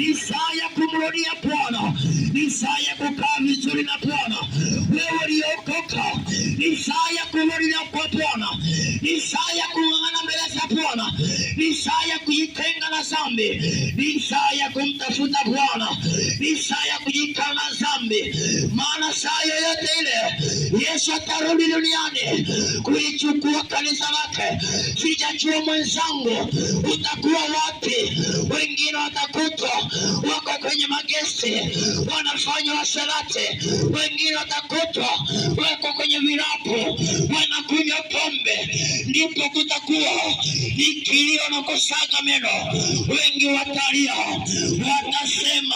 Ni saa ya kumrudia Bwana. Ni saa ya kukaa vizuri na Bwana. Wewe uliokoka, ni saa ya kurudia kwa Bwana. Ni saa ya kung'ang'ana mbele za Bwana. Ni saa ya kujitenga na dhambi. Ni saa ya kumtafuta Bwana. Ni saa ya kujitenga na dhambi. Maana saa yoyote ile Yesu atarudi duniani kuichukua kanisa lake. Sijajua mwenzangu utakuwa wapi. Wengine watakutwa wako kwenye magesti wanafanya washerati. Wengine watakutwa wako kwenye virabu wanakunywa pombe. Ndipo kutakuwa ni kilio na kusaga meno. Wengi watalia, watasema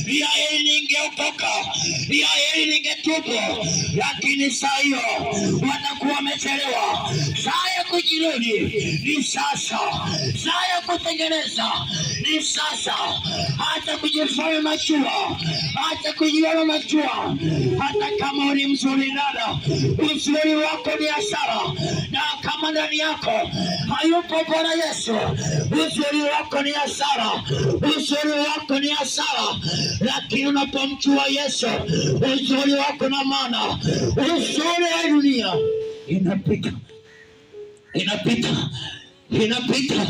ya heri ningeokoka, ya heri ningetubu. Lakini saa hiyo watakuwa wamechelewa. Saa ya kujirudi ni sasa. Saa ya kutengeneza ni sasa. Hata kujifanya machua, hata kujiona machua. Hata kama uli mzuri dada, uzuri wako ni hasara. Na kama ndani yako hayupo Bwana Yesu, uzuri wako ni hasara. Uzuri wako ni hasara. Lakini unapomjua Yesu, uzuri wako na maana. Uzuri wa dunia inapita. Inapita. Inapita.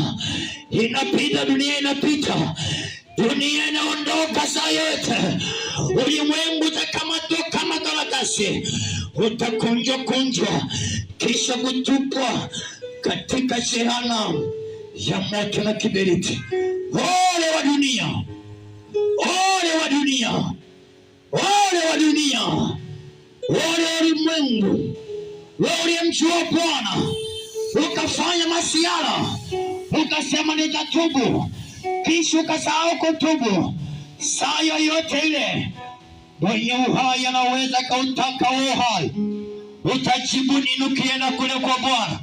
Inapita. Dunia inapita. Dunia inaondoka saa yote. Ulimwengu utakamatwa kama karatasi. Utakunjwa kunjwa kisha kutupwa katika jehanamu ya moto na kiberiti. Ole wa dunia. Ole wa dunia. Ole wa dunia. Ole ulimwengu. Wewe uliyemjua Bwana ukafanya masiara, ukasema nitatubu, kisha ukasahau kutubu. Saa yoyote ile mwenye uhai anaweza kautaka uhai. Utajibu nini ukienda kule kwa Bwana?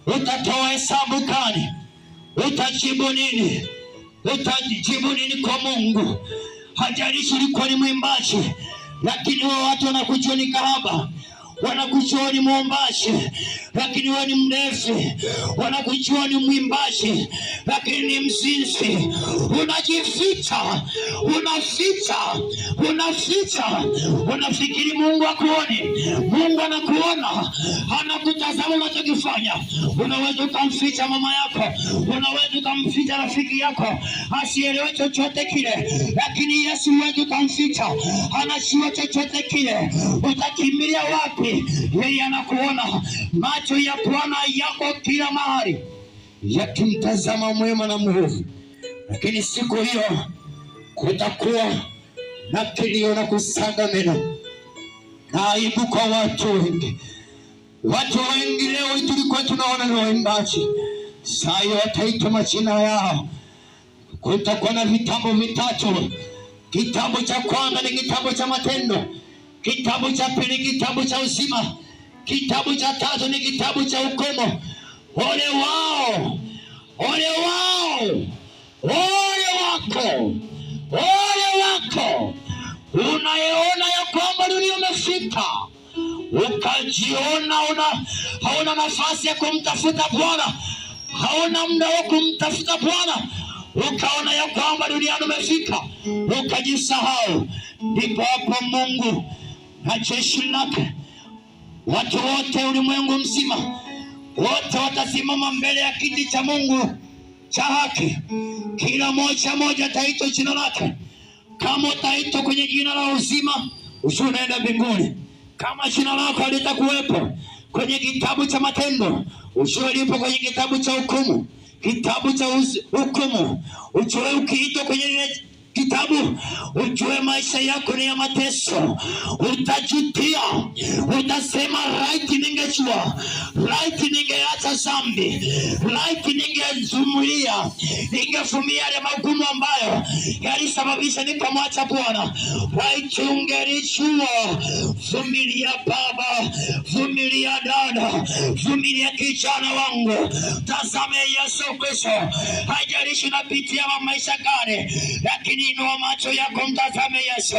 Utatoa hesabu gani? Utajibu nini? Utajibu nini kwa Mungu? Hajalishi ulikuwa ni mwimbaji, lakini wao watu wanakujua ni kahaba. Wanakujua ni mwombaji, lakini wewe ni mlevi. Wanakujua ni mwimbaji, lakini ni mzinzi. Unajificha, unaficha. Unafikiri Mungu akuone. Mungu anakuona, anakutazama unachokifanya. Unaweza ukamficha mama yako, unaweza ukamficha rafiki yako asielewe chochote kile, lakini Yesu huwezi ukamficha, anajua chochote kile. Utakimbilia wapi? Yeye anakuona. Macho ya Bwana yako kila mahali, yakimtazama mwema na mwovu. Lakini siku hiyo kutakuwa na kilio na kusaga meno na aibu kwa watu wengi. Watu wengi leo tulikuwa tunaona ni waimbaji, saa hiyo wataitwa majina yao. Kutakuwa na vitabu vitatu. Kitabu cha kwanza ni kitabu cha matendo. Kitabu cha pili kitabu cha uzima. Kitabu cha tatu ni kitabu cha hukumu. Ole wao! Ole wao! Ole wako! Ole wako! Unayeona ya kwamba dunia umefika, ukajiona hauna nafasi ya kumtafuta Bwana, hauna muda wa kumtafuta Bwana, ukaona ya kwamba dunia umefika, ukajisahau. Ndipo hapo Mungu na jeshi lake, watu wote ulimwengu mzima, wote watasimama mbele ya kiti cha Mungu cha haki. Kila moja ataitwa jina lake. Kama utaitwa kwenye jina la uzima, unaenda mbinguni. Kama jina lako halitakuwepo kwenye kitabu cha matendo, lipo kwenye kitabu cha hukumu. Kitabu cha hukumu, ukiitwa kwenye kitabu, ujue maisha yako ni ya mateso. Utajutia, utasema right ningejua, right ningeacha dhambi, right ningezumulia, ningefumia yale magumu ambayo yalisababisha nikamwacha Bwana. Right ungelijua. Vumilia baba, vumilia dada, vumilia kijana wangu. Tazame Yesu Kristo. Haijalishi unapitia maisha gani, lakini Inua macho yako, mtazame Yesu.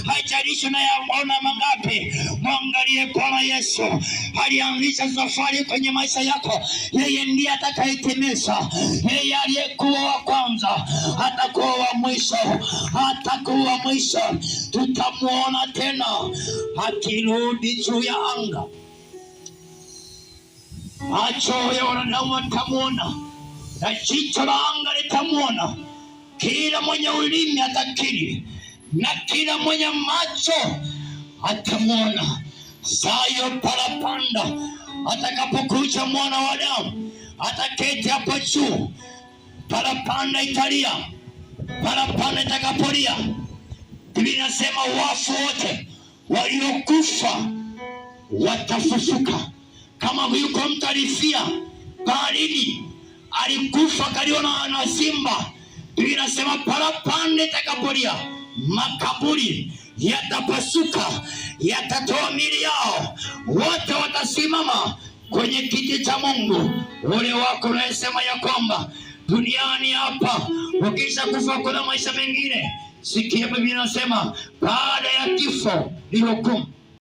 Haijalishi unayaona mangapi, mwangalie Bwana Yesu. Alianzisha safari kwenye maisha yako, yeye ndiye atakayetimiza. Yeye aliyekuwa wa kwanza atakuwa wa mwisho, atakuwa mwisho. Tutamuona tena akirudi juu ya anga. Macho ya wanadamu watamuona na jicho la anga litamuona. Kila mwenye ulimi atakiri na kila mwenye macho atamuona. Sayo parapanda atakapokuja Mwana wa Adamu, ataketi hapo juu. Parapanda italia, parapanda itakapolia, Biblia inasema wafu wote waliokufa watafufuka. Kama yuko mtu alifia baharini, alikufa kaliona na simba, Biblia inasema parapanda itakapolia, makaburi yatapasuka, yatatoa miili yao, wote watasimama kwenye kiti cha Mungu. Ule wako unasema ya kwamba duniani hapa ukisha kufa kuna maisha mengine. Sikia Biblia inasema baada ya kifo ni hukumu.